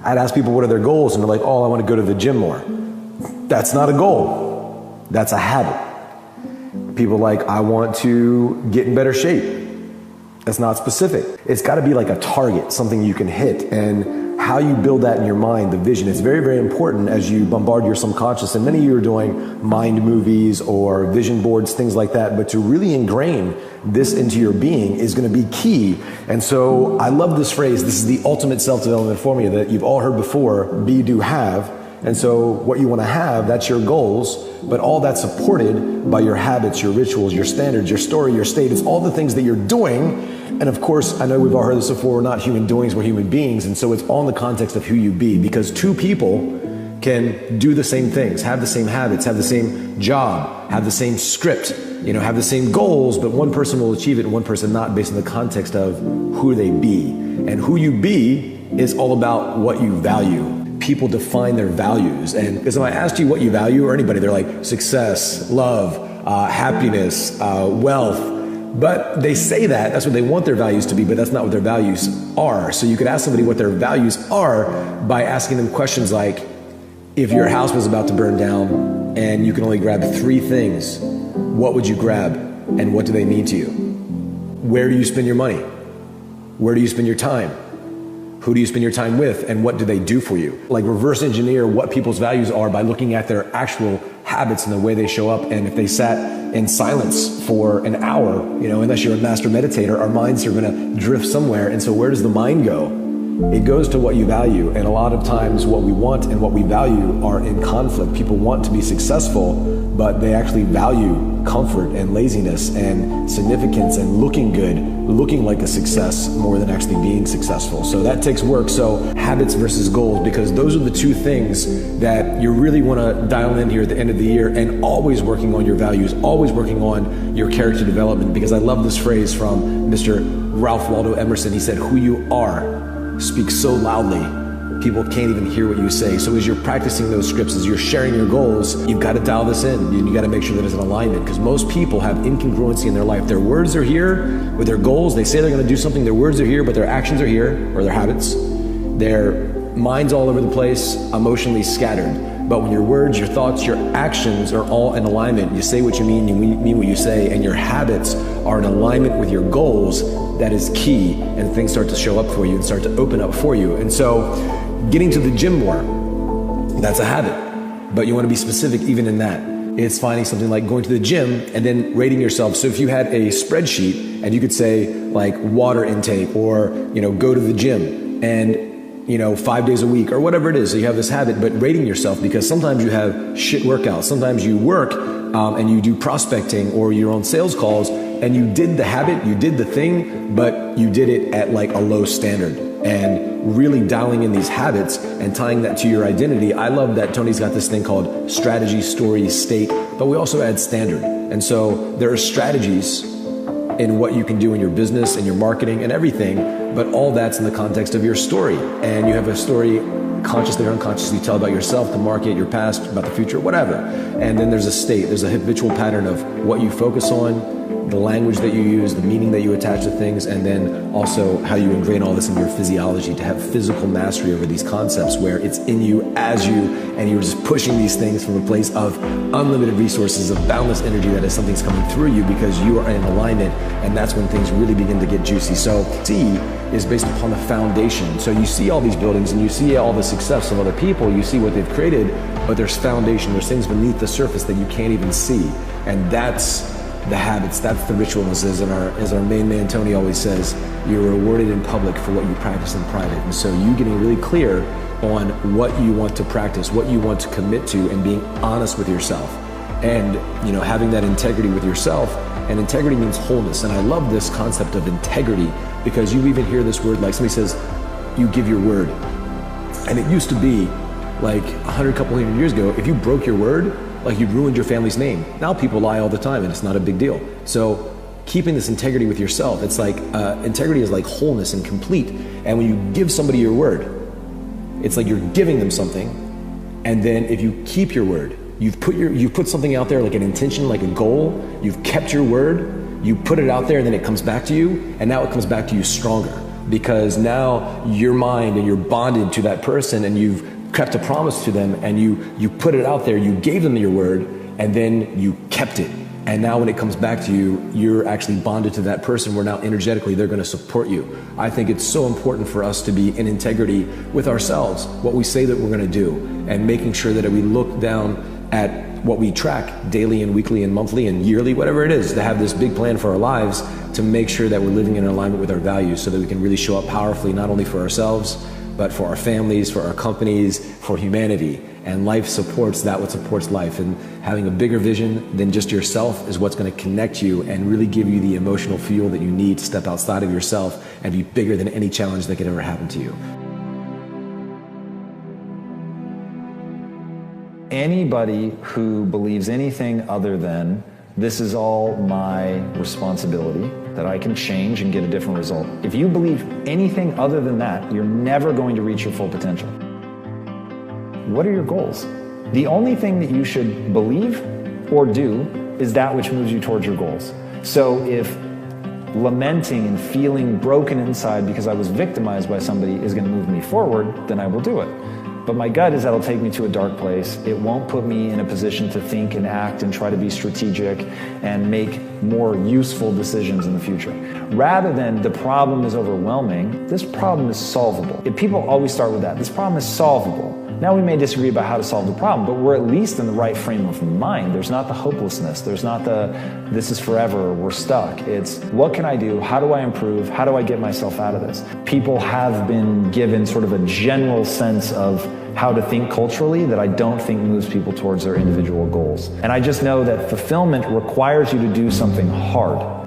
I'd ask people what are their goals, and they're like, oh, I want to go to the gym more. That's not a goal. That's a habit. People like, I want to get in better shape. That's not specific. It's got to be like a target, something you can hit. And how you build that in your mind, the vision, it's very, very important as you bombard your subconscious. And many of you are doing mind movies or vision boards, things like that. But to really ingrain this into your being is going to be key. And so I love this phrase. This is the ultimate self-development formula that you've all heard before: be, do, have. And so what you want to have, that's your goals, but all that's supported by your habits, your rituals, your standards, your story, your state. It's all the things that you're doing. And of course, I know we've all heard this before, we're not human doings, we're human beings. And so it's all in the context of who you be, because two people can do the same things, have the same habits, have the same job, have the same script, have the same goals, but one person will achieve it and one person not, based on the context of who they be. And who you be is all about what you value. People define their values. And because if I asked you what you value, or anybody, they're like success, love, happiness, wealth. But they say that's what they want their values to be, but that's not what their values are. So you could ask somebody what their values are by asking them questions like, if your house was about to burn down and you can only grab 3 things, what would you grab and what do they mean to you? Where do you spend your money? Where do you spend your time? Who do you spend your time with, and what do they do for you? Like, reverse engineer what people's values are by looking at their actual habits and the way they show up. And if they sat in silence for an hour, unless you're a master meditator, our minds are going to drift somewhere. And so where does the mind go? It goes to what you value. And a lot of times what we want and what we value are in conflict. People want to be successful, but they actually value comfort and laziness and significance and looking good, looking like a success more than actually being successful. So that takes work. So habits versus goals, because those are the two things that you really want to dial in here at the end of the year, and always working on your values, always working on your character development. Because I love this phrase from Mr. Ralph Waldo Emerson. He said, who you are speaks so loudly, people can't even hear what you say. So as you're practicing those scripts, as you're sharing your goals, you've got to dial this in. You got to make sure that it's in alignment, because most people have incongruency in their life. Their words are here with their goals. They say they're going to do something. Their words are here, but their actions are here, or their habits. Their mind's all over the place, emotionally scattered. But when your words, your thoughts, your actions are all in alignment, you say what you mean what you say, and your habits are in alignment with your goals, that is key, and things start to show up for you and start to open up for you. And so getting to the gym more, that's a habit, but you want to be specific even in that. It's finding something like going to the gym and then rating yourself. So if you had a spreadsheet and you could say like water intake, or go to the gym and 5 days a week or whatever it is. So you have this habit, but rating yourself, because sometimes you have shit workouts. Sometimes you work and you do prospecting or your own sales calls, and you did the habit, you did the thing, but you did it at like a low standard. And really dialing in these habits and tying that to your identity. I love that Tony's got this thing called strategy, story, state, but we also add standard. And so there are strategies in what you can do in your business and your marketing and everything, but all that's in the context of your story. And you have a story, consciously or unconsciously, you tell about yourself, the market, your past, about the future, whatever. And then there's a state, there's a habitual pattern of what you focus on, the language that you use, the meaning that you attach to things, and then also how you ingrain all this in your physiology to have physical mastery over these concepts, where it's in you, as you, and you're just pushing these things from a place of unlimited resources, of boundless energy, that is something's coming through you because you are in alignment, and that's when things really begin to get juicy. So C is based upon the foundation. So you see all these buildings and you see all the success of other people, you see what they've created, but there's foundation, there's things beneath the surface that you can't even see. And that's the habits, that's the rituals. As our main man Tony always says, you're rewarded in public for what you practice in private. And so you getting really clear on what you want to practice, what you want to commit to, and being honest with yourself, and having that integrity with yourself. And integrity means wholeness. And I love this concept of integrity, because you even hear this word, like somebody says, you give your word. And it used to be like 100 years ago, if you broke your word, like you ruined your family's name. Now people lie all the time and it's not a big deal. So keeping this integrity with yourself, it's like integrity is like wholeness and complete. And when you give somebody your word, it's like you're giving them something. And then if you keep your word, you've put something out there, like an intention, like a goal, you've kept your word, you put it out there, and then it comes back to you, and now it comes back to you stronger. because now your mind and you're bonded to that person, and you've kept a promise to them, and you put it out there, you gave them your word, and then you kept it. And now when it comes back to you, you're actually bonded to that person, where now energetically they're going to support you. I think it's so important for us to be in integrity with ourselves, what we say that we're going to do, and making sure that we look down at what we track daily and weekly and monthly and yearly, whatever it is, to have this big plan for our lives, to make sure that we're living in alignment with our values, so that we can really show up powerfully, not only for ourselves, but for our families, for our companies, for humanity. And life supports that, what supports life. And having a bigger vision than just yourself is what's going to connect you and really give you the emotional fuel that you need to step outside of yourself and be bigger than any challenge that could ever happen to you. Anybody who believes anything other than this is all my responsibility, that I can change and get a different result. If you believe anything other than that, you're never going to reach your full potential. What are your goals? The only thing that you should believe or do is that which moves you towards your goals. So if lamenting and feeling broken inside because I was victimized by somebody is going to move me forward, then I will do it. But my gut is that'll take me to a dark place. It won't put me in a position to think and act and try to be strategic and make more useful decisions in the future. Rather than the problem is overwhelming, this problem is solvable. If people always start with that, this problem is solvable. Now we may disagree about how to solve the problem, but we're at least in the right frame of mind. There's not the hopelessness. There's not the, this is forever, we're stuck. It's, what can I do? How do I improve? How do I get myself out of this? People have been given sort of a general sense of how to think culturally that I don't think moves people towards their individual goals. And I just know that fulfillment requires you to do something hard.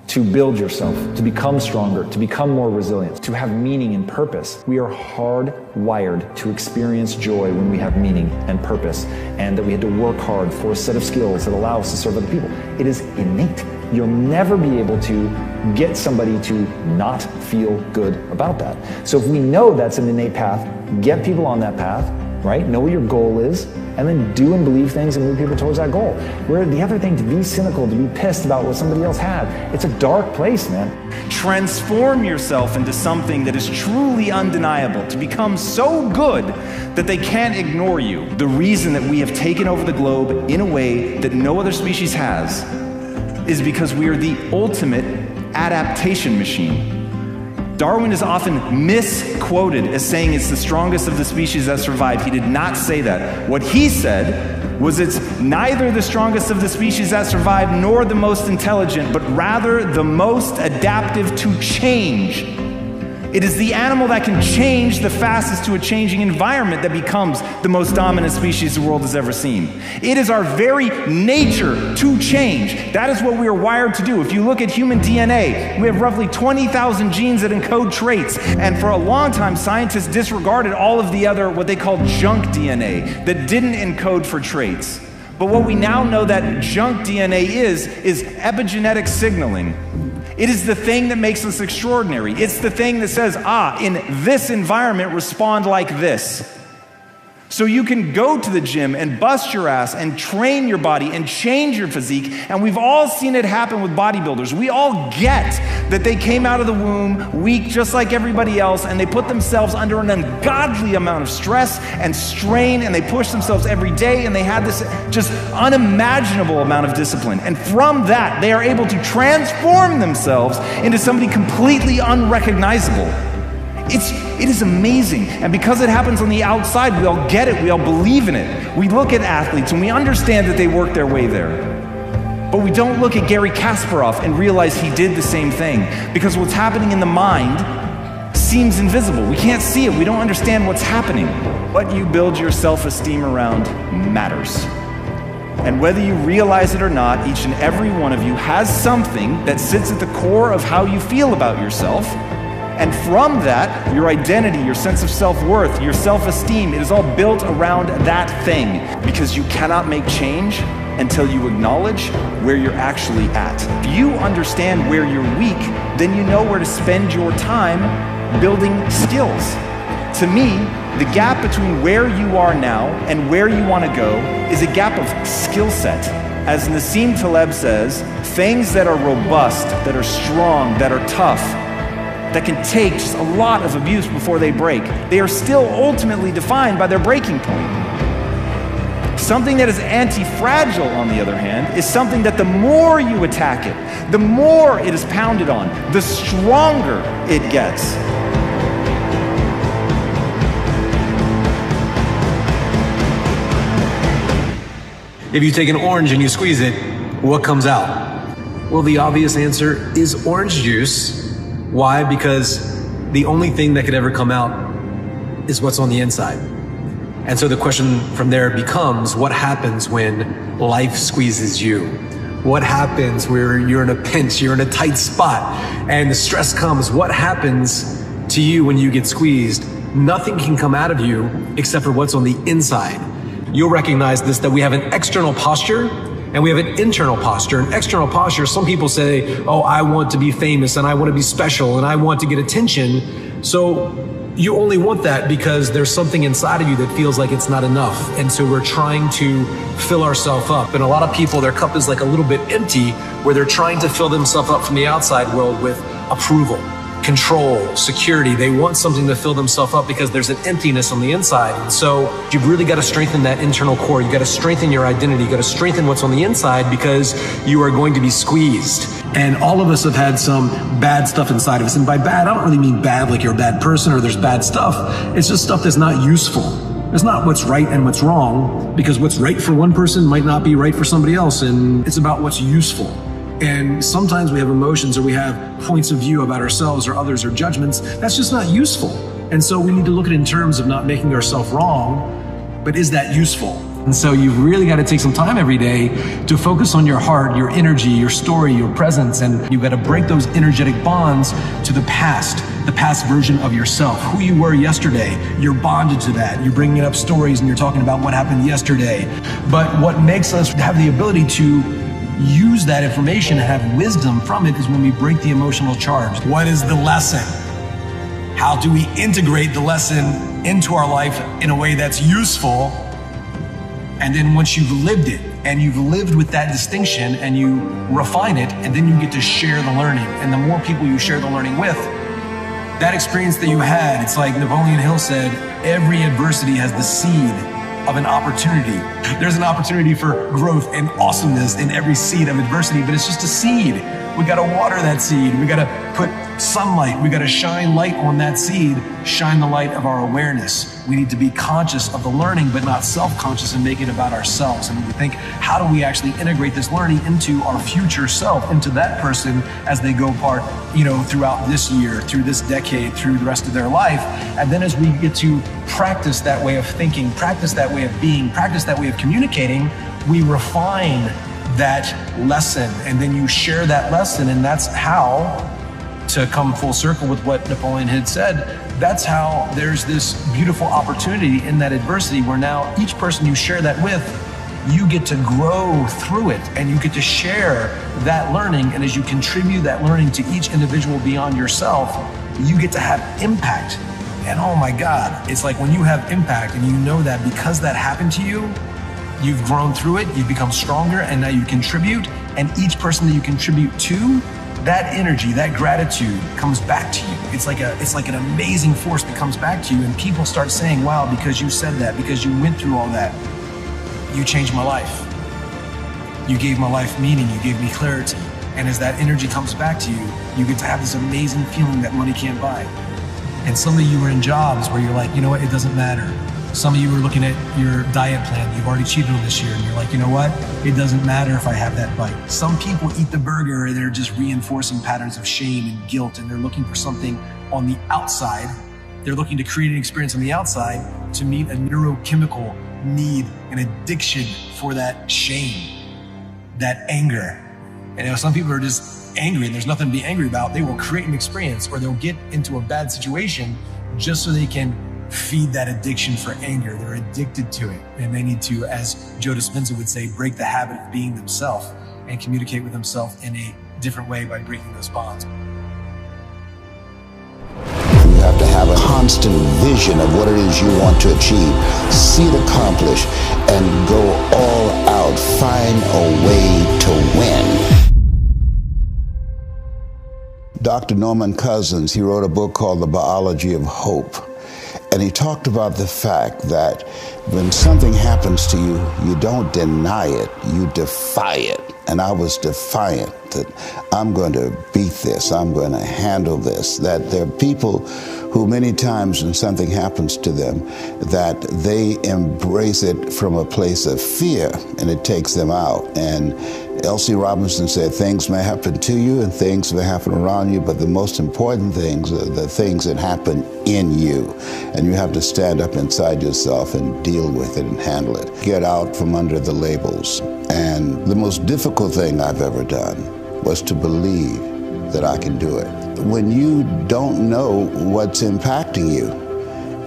To build yourself, to become stronger, to become more resilient, to have meaning and purpose. We are hardwired to experience joy when we have meaning and purpose, and that we had to work hard for a set of skills that allow us to serve other people. It is innate. You'll never be able to get somebody to not feel good about that. So if we know that's an innate path, get people on that path, right? Know what your goal is, and then do and believe things and move people towards that goal. Where the other thing, to be cynical, to be pissed about what somebody else had, it's a dark place, man. Transform yourself into something that is truly undeniable, to become so good that they can't ignore you. The reason that we have taken over the globe in a way that no other species has is because we are the ultimate adaptation machine. Darwin is often misquoted as saying it's the strongest of the species that survived. He did not say that. What he said was it's neither the strongest of the species that survived nor the most intelligent, but rather the most adaptive to change. It is the animal that can change the fastest to a changing environment that becomes the most dominant species the world has ever seen. It is our very nature to change. That is what we are wired to do. If you look at human DNA, we have roughly 20,000 genes that encode traits. And for a long time, scientists disregarded all of the other, what they call junk DNA, that didn't encode for traits. But what we now know that junk DNA is epigenetic signaling. It is the thing that makes us extraordinary. It's the thing that says, in this environment, respond like this. So you can go to the gym and bust your ass and train your body and change your physique. And we've all seen it happen with bodybuilders. We all get that they came out of the womb weak just like everybody else, and they put themselves under an ungodly amount of stress and strain, and they push themselves every day, and they had this just unimaginable amount of discipline. And from that, they are able to transform themselves into somebody completely unrecognizable. It is amazing. And because it happens on the outside, we all get it, we all believe in it. We look at athletes and we understand that they work their way there. But we don't look at Gary Kasparov and realize he did the same thing, because what's happening in the mind seems invisible. We can't see it. We don't understand what's happening. What you build your self-esteem around matters. And whether you realize it or not, each and every one of you has something that sits at the core of how you feel about yourself. And from that, your identity, your sense of self-worth, your self-esteem, it is all built around that thing. Because you cannot make change until you acknowledge where you're actually at. If you understand where you're weak, then you know where to spend your time building skills. To me, the gap between where you are now and where you want to go is a gap of skill set. As Nassim Taleb says, things that are robust, that are strong, that are tough, that can take just a lot of abuse before they break, they are still ultimately defined by their breaking point. Something that is anti-fragile, on the other hand, is something that the more you attack it, the more it is pounded on, the stronger it gets. If you take an orange and you squeeze it, what comes out? Well, the obvious answer is orange juice. Why? Because the only thing that could ever come out is what's on the inside. And so the question from there becomes, what happens when life squeezes you? What happens where you're in a pinch, you're in a tight spot, and the stress comes? What happens to you when you get squeezed? Nothing can come out of you except for what's on the inside. You'll recognize this, that we have an external posture and we have an internal posture. An external posture, some people say, oh, I want to be famous and I want to be special and I want to get attention. So you only want that because there's something inside of you that feels like it's not enough. And so we're trying to fill ourselves up. And a lot of people, their cup is like a little bit empty, where they're trying to fill themselves up from the outside world with approval, control, security. They want something to fill themselves up because there's an emptiness on the inside. And so you've really got to strengthen that internal core. You got to strengthen your identity. You got to strengthen what's on the inside, because you are going to be squeezed. And all of us have had some bad stuff inside of us. And by bad, I don't really mean bad like you're a bad person or there's bad stuff. It's just stuff that's not useful. It's not what's right and what's wrong, because what's right for one person might not be right for somebody else. And it's about what's useful. And sometimes we have emotions or we have points of view about ourselves or others or judgments. That's just not useful. And so we need to look at it in terms of not making ourselves wrong, but is that useful? And so you've really got to take some time every day to focus on your heart, your energy, your story, your presence. And you've got to break those energetic bonds to the past version of yourself, who you were yesterday. You're bonded to that. You're bringing up stories and you're talking about what happened yesterday. But what makes us have the ability to use that information and have wisdom from it is when we break the emotional charge. What is the lesson? How do we integrate the lesson into our life in a way that's useful? And then once you've lived it and you've lived with that distinction and you refine it, and then you get to share the learning. And the more people you share the learning with, that experience that you had, it's like Napoleon Hill said, every adversity has the seed of an opportunity. There's an opportunity for growth and awesomeness in every seed of adversity, but it's just a seed. We got to water that seed. We got to put sunlight. We got to shine light on that seed, shine the light of our awareness. We need to be conscious of the learning, but not self-conscious and make it about ourselves. And we think, how do we actually integrate this learning into our future self, into that person as they go part, throughout this year, through this decade, through the rest of their life. And then as we get to practice that way of thinking, practice that way of being, practice that way of communicating, we refine that lesson, and then you share that lesson. And that's how, to come full circle with what Napoleon had said, that's how there's this beautiful opportunity in that adversity, where now each person you share that with, you get to grow through it and you get to share that learning. And as you contribute that learning to each individual beyond yourself, you get to have impact. And oh my God, it's like when you have impact and you know that because that happened to you, you've grown through it, you've become stronger, and now you contribute. And each person that you contribute to, that energy, that gratitude comes back to you. It's like an amazing force that comes back to you. And people start saying, wow, because you said that, because you went through all that, you changed my life. You gave my life meaning, you gave me clarity. And as that energy comes back to you, you get to have this amazing feeling that money can't buy. And some of you are in jobs where you're like, you know what, it doesn't matter. Some of you are looking at your diet plan. You've already cheated on this year and you're like, you know what? It doesn't matter if I have that bite. Some people eat the burger and they're just reinforcing patterns of shame and guilt, and they're looking for something on the outside. They're looking to create an experience on the outside to meet a neurochemical need, an addiction for that shame, that anger. And some people are just angry and there's nothing to be angry about. They will create an experience, or they'll get into a bad situation just so they can feed that addiction for anger. They're addicted to it, and they need to, as Joe Dispenza would say, break the habit of being themselves and communicate with themselves in a different way by breaking those bonds. You have to have a constant vision of what it is you want to achieve, see it accomplished, and go all out, find a way to win. Dr. Norman Cousins, he wrote a book called The Biology of Hope. And he talked about the fact that when something happens to you, you don't deny it, you defy it. And I was defiant that I'm going to beat this, I'm going to handle this. That there are people who many times when something happens to them, that they embrace it from a place of fear and it takes them out. And L.C. Robinson said, things may happen to you and things may happen around you, but the most important things are the things that happen in you. And you have to stand up inside yourself and deal with it and handle it. Get out from under the labels. And the most difficult thing I've ever done was to believe that I can do it. When you don't know what's impacting you,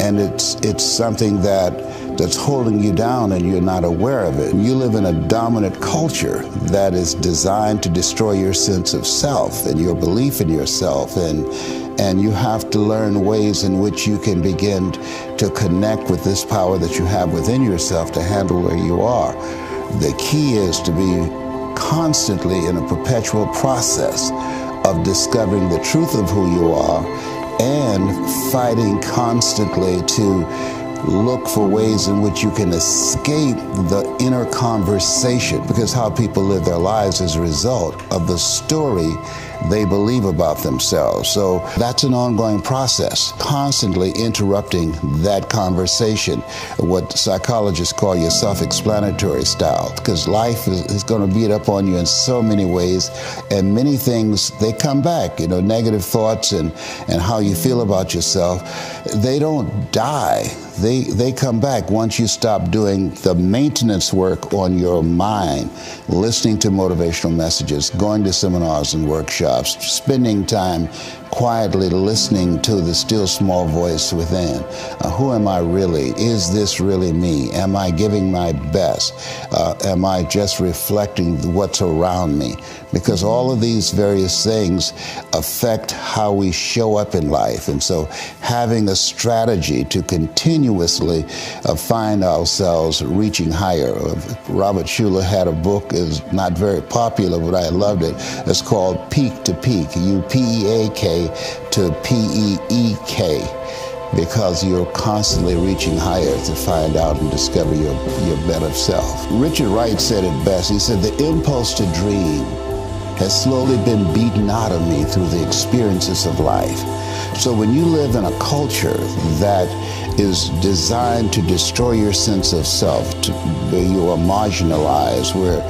and it's something that's holding you down and you're not aware of it. You live in a dominant culture that is designed to destroy your sense of self and your belief in yourself, and you have to learn ways in which you can begin to connect with this power that you have within yourself to handle where you are. The key is to be constantly in a perpetual process of discovering the truth of who you are and fighting constantly to look for ways in which you can escape the inner conversation, because how people live their lives is a result of the story they believe about themselves. So that's an ongoing process, constantly interrupting that conversation, what psychologists call your self-explanatory style, because life is going to beat up on you in so many ways, and many things, they come back, negative thoughts and how you feel about yourself, they don't die. They come back once you stop doing the maintenance work on your mind, listening to motivational messages, going to seminars and workshops, spending time quietly listening to the still small voice within. Who am I really? Is this really me? Am I giving my best? Am I just reflecting what's around me? Because all of these various things affect how we show up in life. And so having a strategy to continuously find ourselves reaching higher. Robert Schuller had a book, is not very popular, but I loved it. It's called Peak to Peak, U-P-E-A-K to P-E-E-K, because you're constantly reaching higher to find out and discover your better self. Richard Wright said it best. He said, the impulse to dream has slowly been beaten out of me through the experiences of life. So when you live in a culture that is designed to destroy your sense of self, where you are marginalized, where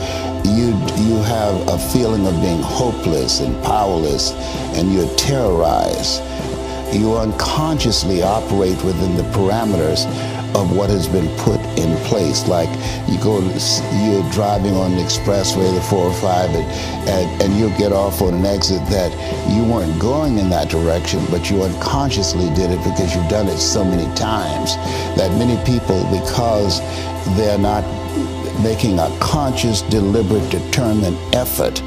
you have a feeling of being hopeless and powerless, and you're terrorized, you unconsciously operate within the parameters of what has been put in place. Like you're driving on the expressway, the 405, and you'll get off on an exit that you weren't going in that direction, but you unconsciously did it because you've done it so many times that many people, because they're not making a conscious, deliberate, determined effort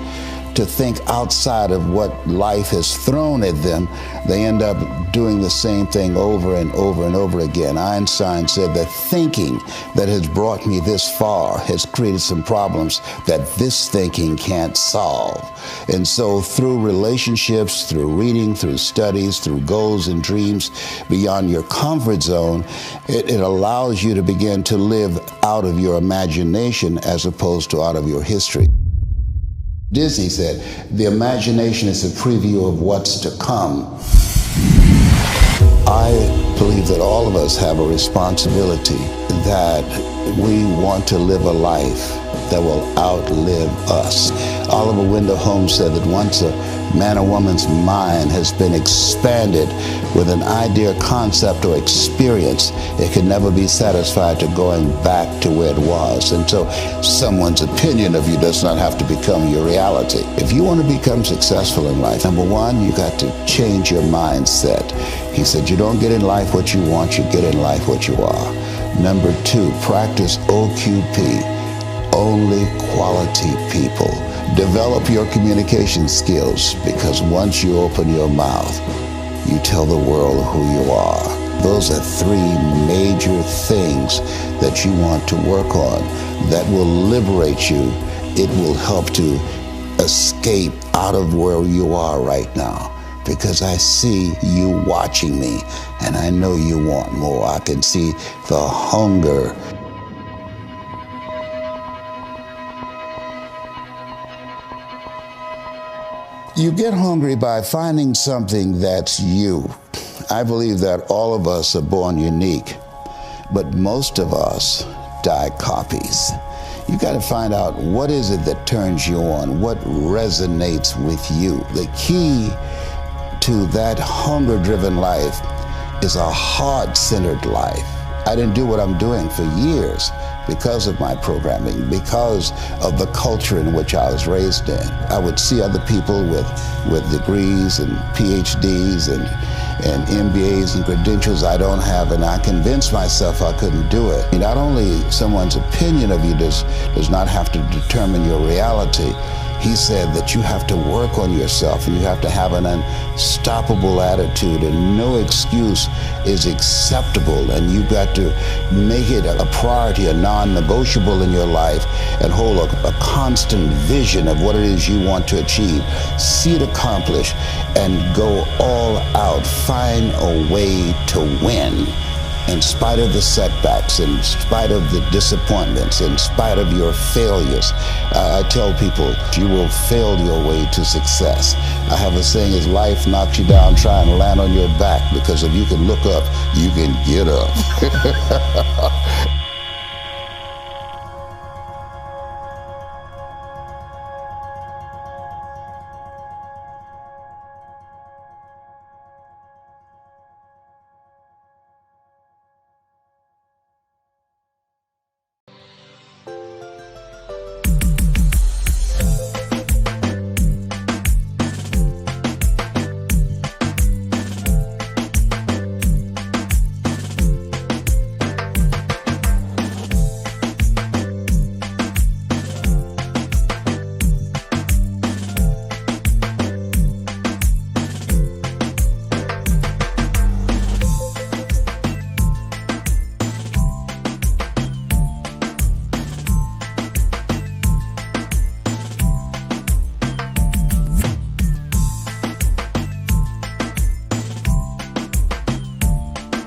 to think outside of what life has thrown at them, they end up doing the same thing over and over and over again. Einstein said that thinking that has brought me this far has created some problems that this thinking can't solve. And so through relationships, through reading, through studies, through goals and dreams beyond your comfort zone, it allows you to begin to live out of your imagination as opposed to out of your history. Disney said, the imagination is a preview of what's to come. I believe that all of us have a responsibility, that we want to live a life that will outlive us. Oliver Wendell Holmes said that once a man or woman's mind has been expanded with an idea, concept, or experience, it can never be satisfied to going back to where it was. And so someone's opinion of you does not have to become your reality. If you want to become successful in life, number one, you got to change your mindset. He said, you don't get in life what you want, you get in life what you are. Number two, practice OQP, only quality people. Develop your communication skills, because once you open your mouth, you tell the world who you are. Those are three major things that you want to work on that will liberate you. It will help to escape out of where you are right now. because I see you watching me, and I know you want more. I can see the hunger. You get hungry by finding something that's you. I believe that all of us are born unique, but most of us die copies. You got to find out what is it that turns you on, what resonates with you. The key to that hunger-driven life is a heart-centered life. I didn't do what I'm doing for years because of my programming, because of the culture in which I was raised in. I would see other people with degrees and PhDs and MBAs and credentials I don't have, and I convinced myself I couldn't do it. Not only someone's opinion of you does not have to determine your reality. He said that you have to work on yourself, and you have to have an unstoppable attitude, and no excuse is acceptable, and you've got to make it a priority, a non-negotiable in your life, and hold a constant vision of what it is you want to achieve. See it accomplished, and go all out. Find a way to win. In spite of the setbacks, in spite of the disappointments, in spite of your failures. I tell people, you will fail your way to success. I have a saying, is life knocks you down, try and land on your back, because if you can look up, you can get up.